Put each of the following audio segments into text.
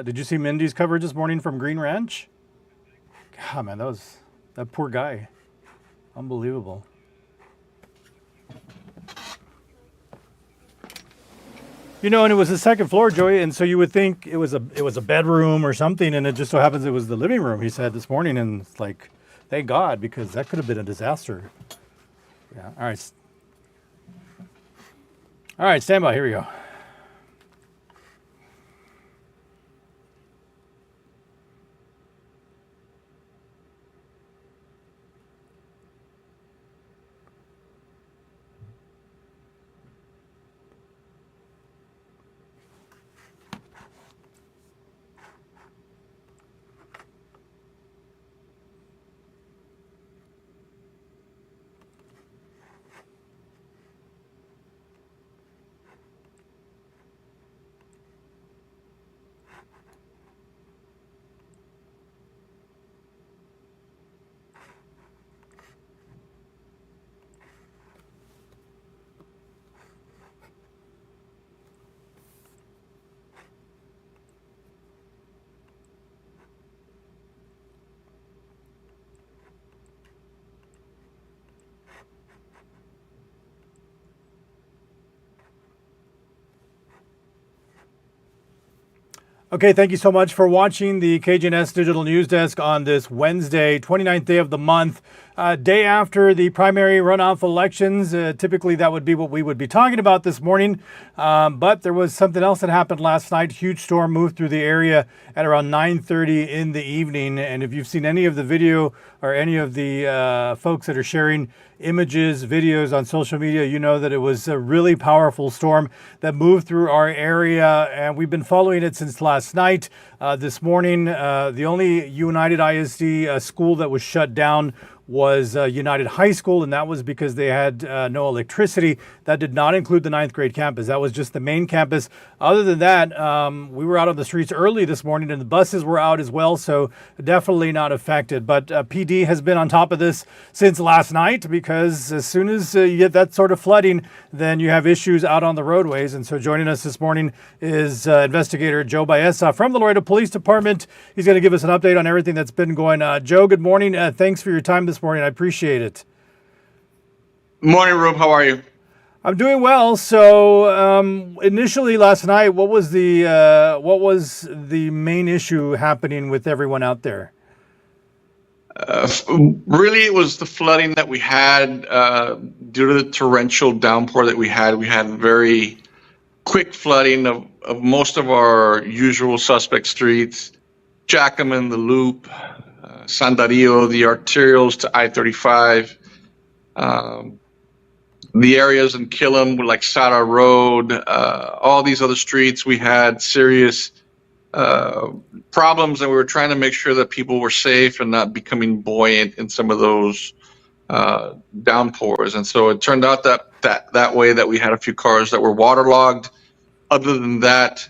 did you see Mindy's coverage this morning from Green Ranch? God, man, that poor guy. Unbelievable. And it was the second floor, Joey, and so you would think it was a bedroom or something, and it just so happens it was the living room. He said this morning, and it's like, thank God, because that could have been a disaster. Yeah. All right, stand by. Here we go. Okay, thank you so much for watching the KGNS Digital News Desk on this Wednesday, 29th day of the month, day after the primary runoff elections. Typically, that would be what we would be talking about this morning, but there was something else that happened last night. Huge storm moved through the area at around 9:30 in the evening, and if you've seen any of the video or any of the folks that are sharing images, videos on social media, you know that it was a really powerful storm that moved through our area, and we've been following it since last night. This morning, the only United ISD school that was shut down was United High School, and that was because they had no electricity. That did not include the 9th grade campus. That was just the main campus. Other than that, we were out on the streets early this morning, and the buses were out as well, so definitely not affected. But PD has been on top of this since last night, because as soon as you get that sort of flooding, then you have issues out on the roadways. And so joining us this morning is investigator Joe Baeza from the Laredo Police Department. He's going to give us an update on everything that's been going on. Joe, good morning. Thanks for your time this morning. I appreciate it. Morning, Rube. How are you? I'm doing well. So initially last night, what was the main issue happening with everyone out there? Really, it was the flooding that we had due to the torrential downpour that we had. We had very quick flooding of most of our usual suspect streets: Jackman, the Loop, San Dario, the arterials to I-35. The areas in Killam were like Sara Road, all these other streets. We had serious problems, and we were trying to make sure that people were safe and not becoming buoyant in some of those downpours. And so it turned out that way that we had a few cars that were waterlogged. Other than that,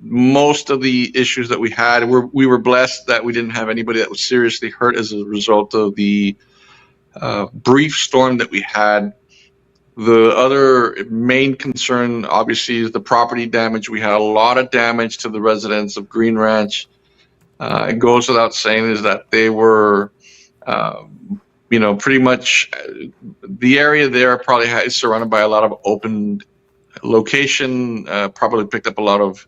most of the issues that we had, we were blessed that we didn't have anybody that was seriously hurt as a result of the brief storm that we had. The other main concern, obviously, is the property damage. We had a lot of damage to the residents of Green Ranch. It goes without saying is that they were, pretty much the area there probably is surrounded by a lot of open location, probably picked up a lot of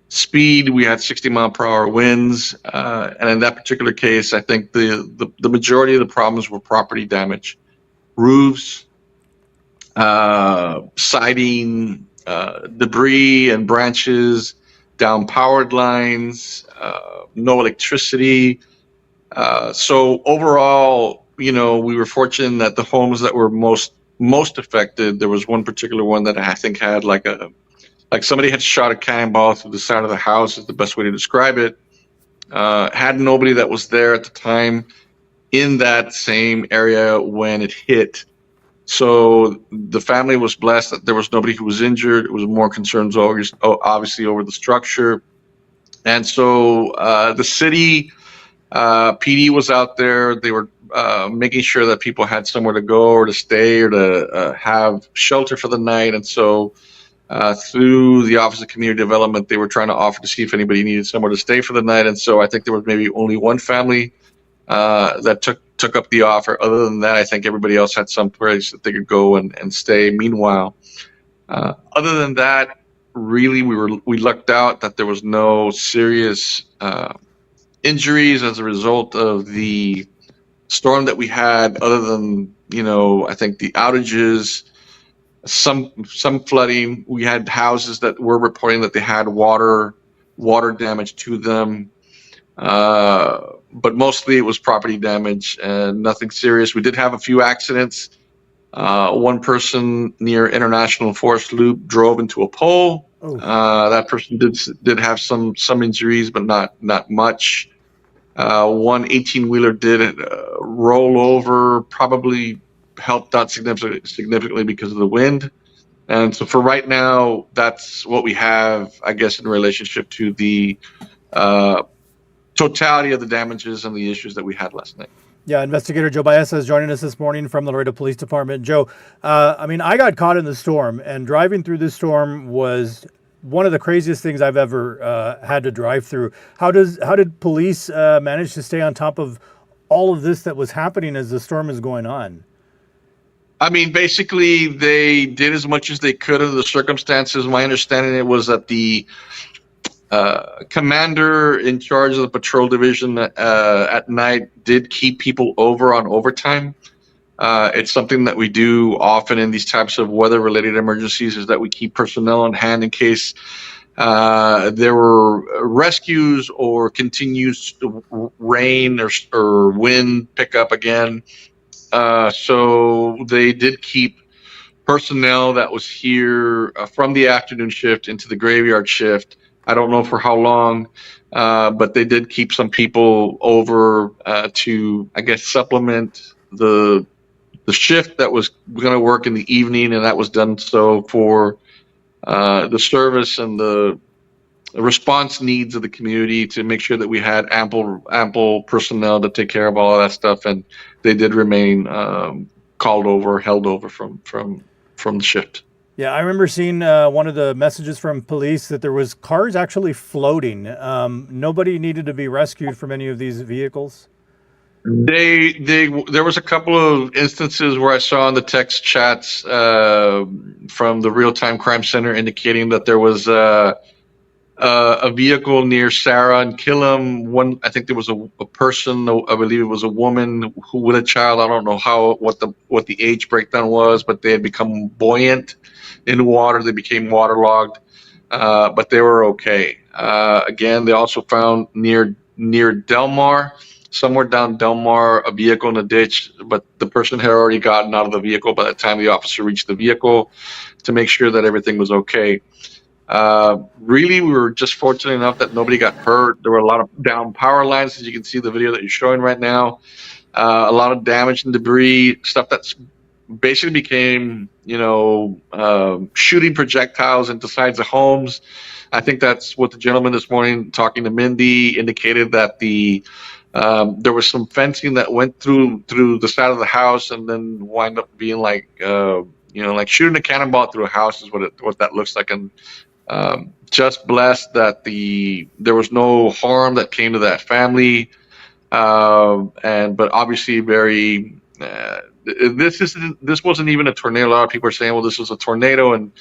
speed. We had 60-mile-per-hour winds, and in that particular case, I think the majority of the problems were property damage, roofs, siding, debris and branches, down powered lines, no electricity. So overall, we were fortunate that the homes that were most affected, there was one particular one that I think had like somebody had shot a cannonball through the side of the house, is the best way to describe it. Had nobody that was there at the time in that same area when it hit. So the family was blessed that there was nobody who was injured. It was more concerns obviously over the structure. And so the city PD was out there. They were making sure that people had somewhere to go or to stay or to have shelter for the night. And so through the Office of Community Development, they were trying to offer to see if anybody needed somewhere to stay for the night. And so I think there was maybe only one family that took up the offer. Other than that, I think everybody else had some place that they could go and stay. Meanwhile, other than that, really, we lucked out that there was no serious injuries as a result of the storm that we had, other than, I think the outages, some flooding. We had houses that were reporting that they had water damage to them, but mostly it was property damage and nothing serious. We did have a few accidents. One person near International Forest Loop drove into a pole. That person did have some injuries, but not much. One 18-wheeler did roll over, probably helped out significantly because of the wind. And so for right now, that's what we have, I guess, in relationship to the totality of the damages and the issues that we had last night. Yeah, Investigator Joe Baeza is joining us this morning from the Laredo Police Department. Joe, I got caught in the storm, and driving through this storm was one of the craziest things I've ever had to drive through. How did police manage to stay on top of all of this that was happening as the storm is going on? Basically, they did as much as they could under the circumstances. My understanding it was that the commander in charge of the patrol division at night did keep people over on overtime. It's something that we do often in these types of weather-related emergencies, is that we keep personnel on hand in case there were rescues or continues rain or wind pick up again. So they did keep personnel that was here from the afternoon shift into the graveyard shift. I don't know for how long, but they did keep some people over to, I guess, supplement the shift that was going to work in the evening, and that was done so for the service and the response needs of the community, to make sure that we had ample personnel to take care of all of that stuff. And they did remain held over from the shift. Yeah, I remember seeing one of the messages from police that there was cars actually floating. Nobody needed to be rescued from any of these vehicles. There was a couple of instances where I saw in the text chats from the real-time crime center indicating that there was a vehicle near Sarah and Killam. I think there was a person, I believe it was a woman who with a child. I don't know what the age breakdown was, but they had become buoyant in water. They became waterlogged, but they were okay. Again, they also found near Delmar, somewhere down Delmar, a vehicle in a ditch, but the person had already gotten out of the vehicle by the time the officer reached the vehicle to make sure that everything was okay. Really, we were just fortunate enough that nobody got hurt. There were a lot of down power lines, as you can see the video that you're showing right now. A lot of damage and debris, stuff that's basically became, shooting projectiles into sides of homes. I think that's what the gentleman this morning talking to Mindy indicated, that there was some fencing that went through the side of the house and then wind up being like shooting a cannonball through a house is what that looks like. And just blessed that there was no harm that came to that family. But obviously very, this wasn't even a tornado. A lot of people are saying, well, this was a tornado. And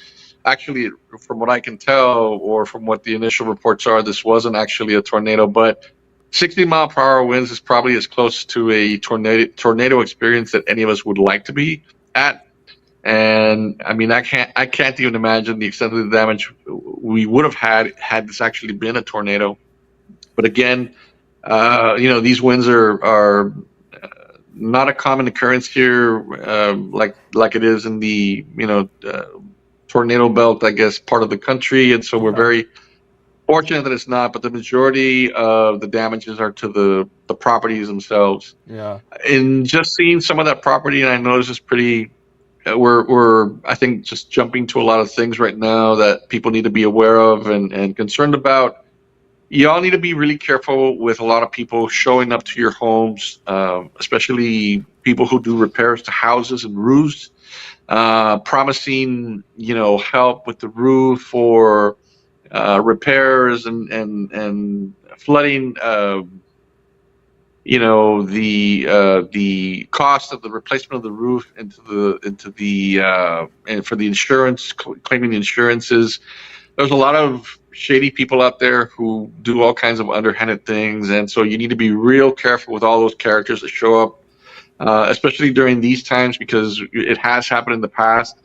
actually, from what I can tell, or from what the initial reports are, this wasn't actually a tornado, but 60-mile-per-hour winds is probably as close to a tornado experience that any of us would like to be at. And I can't even imagine the extent of the damage we would have had this actually been a tornado. But again, these winds are not a common occurrence here, like it is in the tornado belt, I guess, part of the country. And so we're very fortunate that it's not, but the majority of the damages are to the properties themselves. Yeah. And just seeing some of that property, and I know this is pretty, we're I think just jumping to a lot of things right now that people need to be aware of and concerned about. y'all need to be really careful with a lot of people showing up to your homes, especially people who do repairs to houses and roofs, promising, help with the roof or repairs and flooding. The cost of the replacement of the roof into the and for the insurance, claiming the insurances. There's a lot of shady people out there who do all kinds of underhanded things, and so you need to be real careful with all those characters that show up, especially during these times, because it has happened in the past,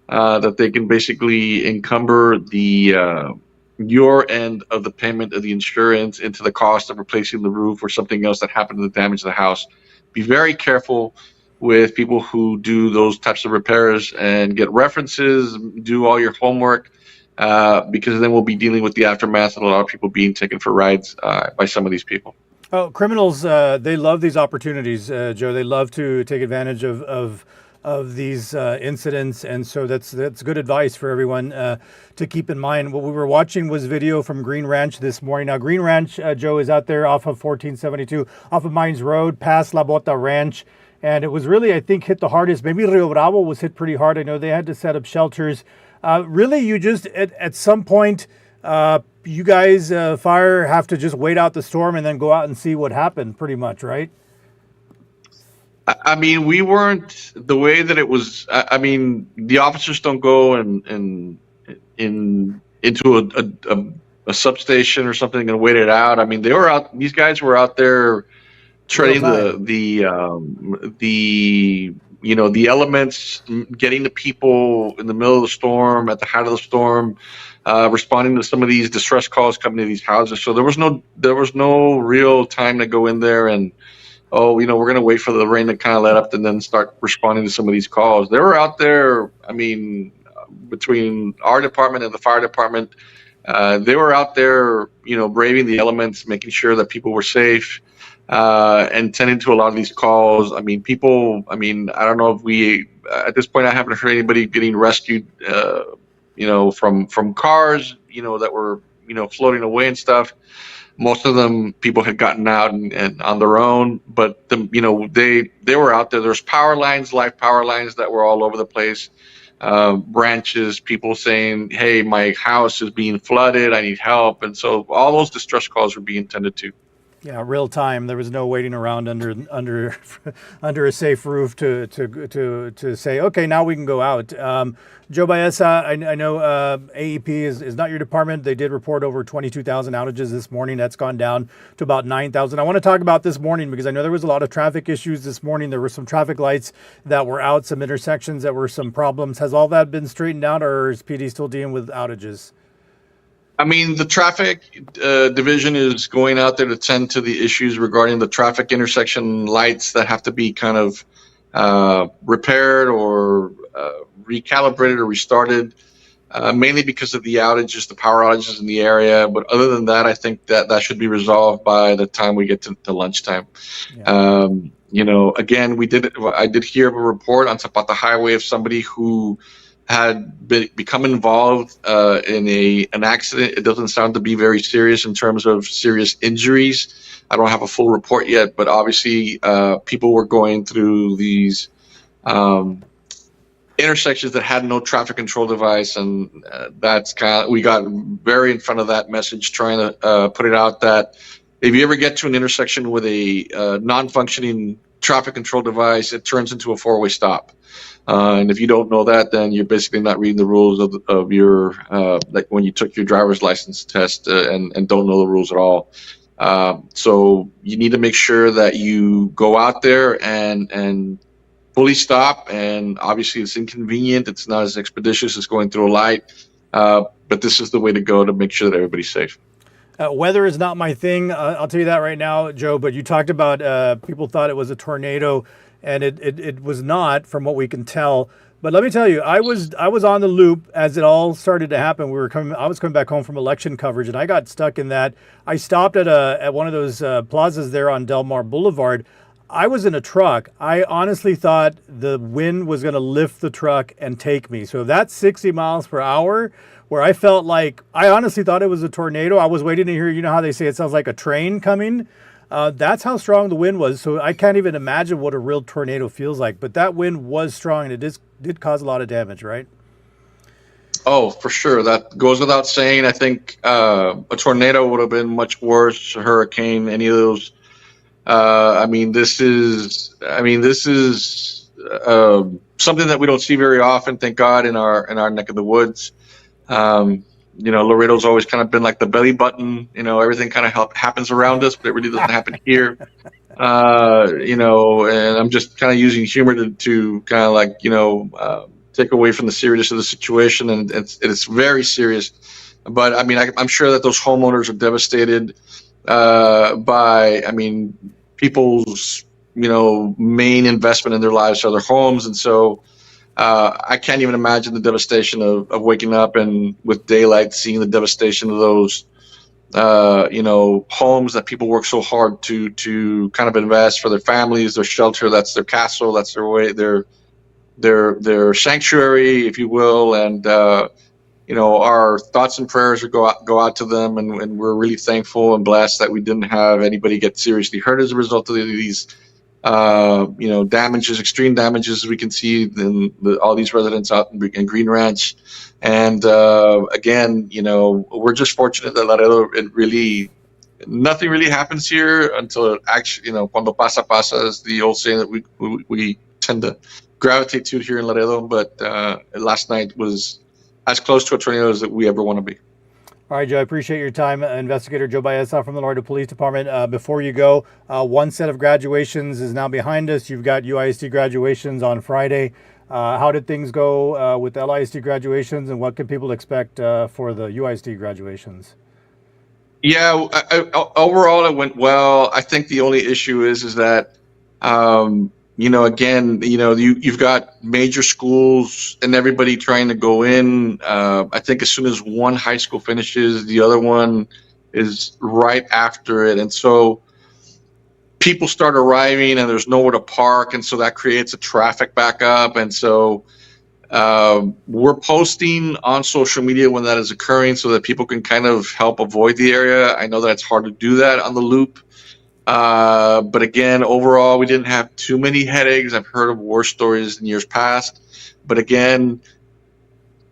that they can basically encumber the your end of the payment of the insurance into the cost of replacing the roof or something else that happened to the damage of the house. Be very careful with people who do those types of repairs, and get references, do all your homework, because then we'll be dealing with the aftermath of a lot of people being taken for rides by some of these people. Oh, criminals, they love these opportunities, Joe. They love to take advantage of these incidents, and so that's good advice for everyone to keep in mind. What we were watching was video from Green Ranch this morning. Now, Green Ranch, Joe, is out there off of 1472, off of Mines Road, past La Bota Ranch, and it was really, I think, hit the hardest. Maybe Rio Bravo was hit pretty hard. I know they had to set up shelters. Really, you just, at some point, you guys, fire, have to just wait out the storm and then go out and see what happened, pretty much, right? I mean, we weren't the way that it was. I mean, the officers don't go into a substation or something and wait it out. I mean, they were out. These guys were out there treading the elements, getting the people in the middle of the storm, at the height of the storm, responding to some of these distress calls coming to these houses. So there was no real time to go in there and, we're going to wait for the rain to kind of let up and then start responding to some of these calls. They were out there. I mean, between our department and the fire department, they were out there, braving the elements, making sure that people were safe, and tending to a lot of these calls. I mean, I don't know if at this point, I haven't heard anybody getting rescued, from cars, that were, floating away and stuff. Most of them, people had gotten out and on their own, but they were out there. There's live power lines that were all over the place. Branches, people saying, "Hey, my house is being flooded. I need help," and so all those distress calls were being tended to. Yeah, real time. There was no waiting around under under a safe roof to say, okay, now we can go out. Joe Baeza, I know AEP is not your department. They did report over 22,000 outages this morning. That's gone down to about 9,000. I want to talk about this morning because I know there was a lot of traffic issues this morning. There were some traffic lights that were out, some intersections that were some problems. Has all that been straightened out, or is PD still dealing with outages? I mean, the traffic division is going out there to tend to the issues regarding the traffic intersection lights that have to be kind of repaired or recalibrated or restarted, mainly because of the outages, the power outages in the area. But other than that, I think that should be resolved by the time we get to lunchtime. Yeah. Again, I did hear of a report on Zapata Highway of somebody who had become involved in an accident. It doesn't sound to be very serious in terms of serious injuries. I don't have a full report yet, but obviously people were going through these intersections that had no traffic control device, and we got very in front of that message, trying to put it out that if you ever get to an intersection with a non-functioning traffic control device, it turns into a four-way stop. And if you don't know that, then you're basically not reading the rules of your like when you took your driver's license test, and don't know the rules at all. So you need to make sure that you go out there and fully stop. And obviously, it's inconvenient. It's not as expeditious as going through a light. But this is the way to go to make sure that everybody's safe. Weather is not my thing. I'll tell you that right now, Joe. But you talked about people thought it was a tornado. And it was not, from what we can tell. But let me tell you, I was on the loop as it all started to happen. I was coming back home from election coverage, and I got stuck in that. I stopped at one of those plazas there on Del Mar Boulevard. I was in a truck. I honestly thought the wind was going to lift the truck and take me. So that's 60 miles per hour, where I felt like, I honestly thought it was a tornado. I was waiting to hear, you know how they say it sounds like a train coming? That's how strong the wind was. So I can't even imagine what a real tornado feels like. But that wind was strong, and it did cause a lot of damage, right? Oh, for sure. That goes without saying. I think a tornado would have been much worse. A hurricane, any of those. This is something that we don't see very often. Thank God in our neck of the woods. Laredo's always kind of been like the belly button. Everything kind of happens around us, but it really doesn't happen here. And I'm just kind of using humor to kind of like, take away from the seriousness of the situation. And it's very serious. But I mean, I'm sure that those homeowners are devastated people's, main investment in their lives are their homes. And so I can't even imagine the devastation of waking up and with daylight seeing the devastation of those homes that people work so hard to kind of invest for their families, their shelter. That's their castle. That's their way, their sanctuary, if you will. And our thoughts and prayers go out to them, and we're really thankful and blessed that we didn't have anybody get seriously hurt as a result of these damages, extreme damages we can see in all these residents out in Green Ranch. And again, we're just fortunate that Laredo, nothing really happens here until it actually, cuando pasa, pasa is the old saying that we tend to gravitate to here in Laredo. But last night was as close to a tornado as that we ever want to be. All right, Joe, I appreciate your time. Investigator Joe Baeza from the Laredo Police Department. Before you go, one set of graduations is now behind us. You've got UISD graduations on Friday. How did things go with LISD graduations, and what can people expect for the UISD graduations? Yeah, overall it went well. I think the only issue is that you've got major schools and everybody trying to go in. I think as soon as one high school finishes, the other one is right after it. And so people start arriving and there's nowhere to park. And so that creates a traffic backup. And so we're posting on social media when that is occurring so that people can kind of help avoid the area. I know that it's hard to do that on the loop. But again, overall, we didn't have too many headaches. I've heard of worse stories in years past. But again,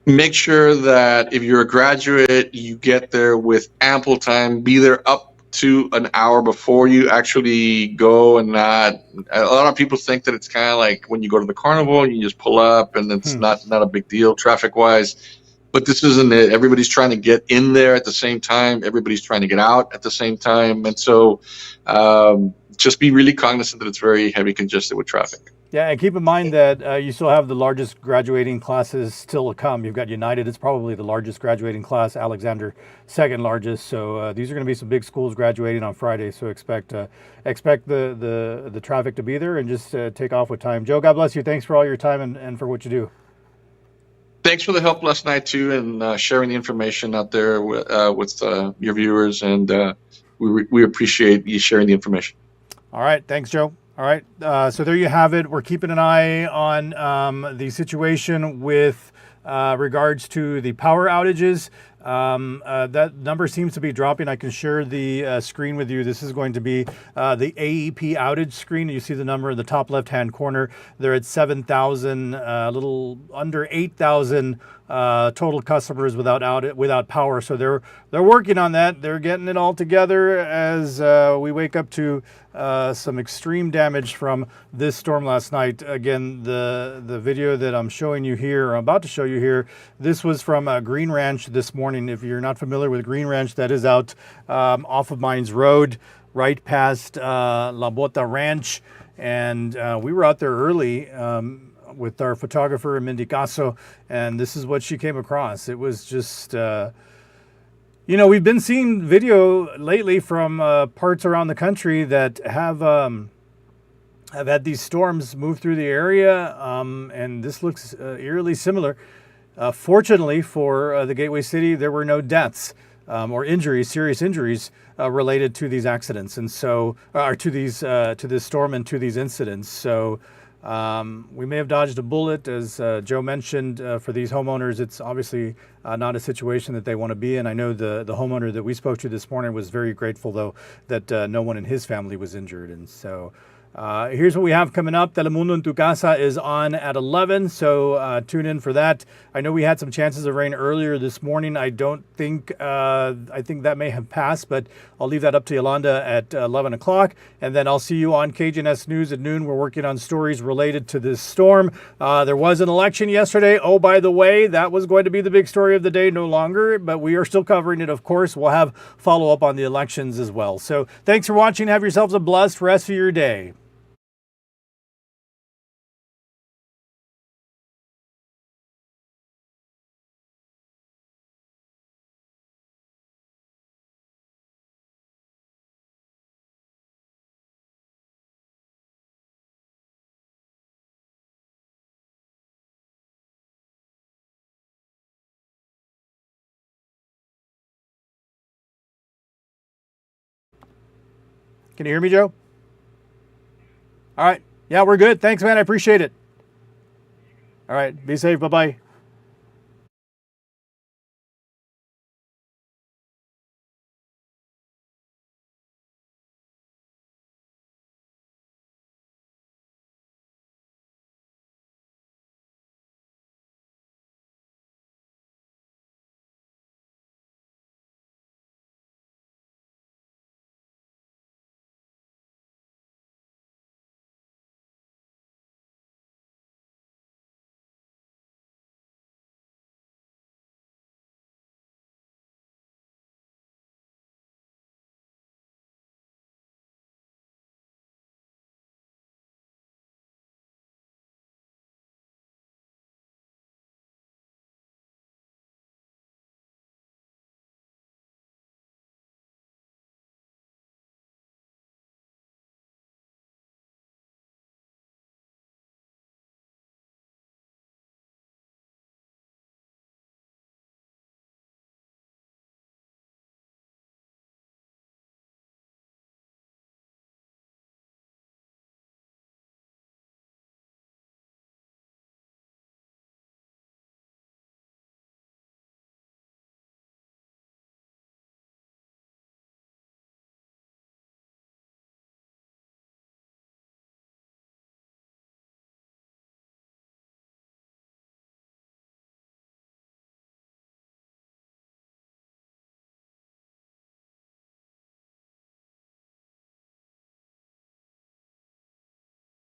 make sure that if you're a graduate, you get there with ample time. Be there up to an hour before you actually go, and not. A lot of people think that it's kind of like when you go to the carnival, you just pull up, and it's not a big deal traffic-wise. But this isn't it. Everybody's trying to get in there at the same time. Everybody's trying to get out at the same time. And so just be really cognizant that it's very heavy congested with traffic. Yeah, and keep in mind that you still have the largest graduating classes still to come. You've got United. It's probably the largest graduating class. Alexander, second largest. So these are going to be some big schools graduating on Friday. So expect the traffic to be there, and just take off with time. Joe, God bless you. Thanks for all your time and for what you do. Thanks for the help last night, too, and sharing the information out there with your viewers. And we appreciate you sharing the information. All right. Thanks, Joe. All right. So there you have it. We're keeping an eye on the situation with regards to the power outages. That number seems to be dropping. I can share the screen with you. This is going to be the AEP outage screen. You see the number in the top left-hand corner. They're at 7,000, a little under 8,000 total customers without power. So they're working on that. They're getting it all together as we wake up to some extreme damage from this storm last night. Again, the video that I'm showing you here, or I'm about to show you here, this was from Green Ranch this morning. If you're not familiar with Green Ranch, that is out off of Mines Road, right past La Bota Ranch. And we were out there early with our photographer, Mindy Caso, and this is what she came across. It was just, we've been seeing video lately from parts around the country that have had these storms move through the area, and this looks eerily similar. Fortunately for the Gateway City, there were no deaths. or injuries, serious injuries related to these accidents, and so or to this storm and to these incidents. So we may have dodged a bullet, as Joe mentioned. For these homeowners, it's obviously not a situation that they want to be in. I know the homeowner that we spoke to this morning was very grateful, though, that no one in his family was injured. And so here's what we have coming up. Telemundo en tu Casa is on at 11, so tune in for that. I know we had some chances of rain earlier this morning. I think that may have passed, but I'll leave that up to Yolanda at 11 o'clock. And then I'll see you on KGNS News at noon. We're working on stories related to this storm. There was an election yesterday. Oh, by the way, that was going to be the big story of the day, no longer, but we are still covering it, of course. We'll have follow-up on the elections as well. So thanks for watching. Have yourselves a blessed rest of your day. Can you hear me, Joe? All right. Yeah, we're good. Thanks, man. I appreciate it. All right. Be safe. Bye-bye.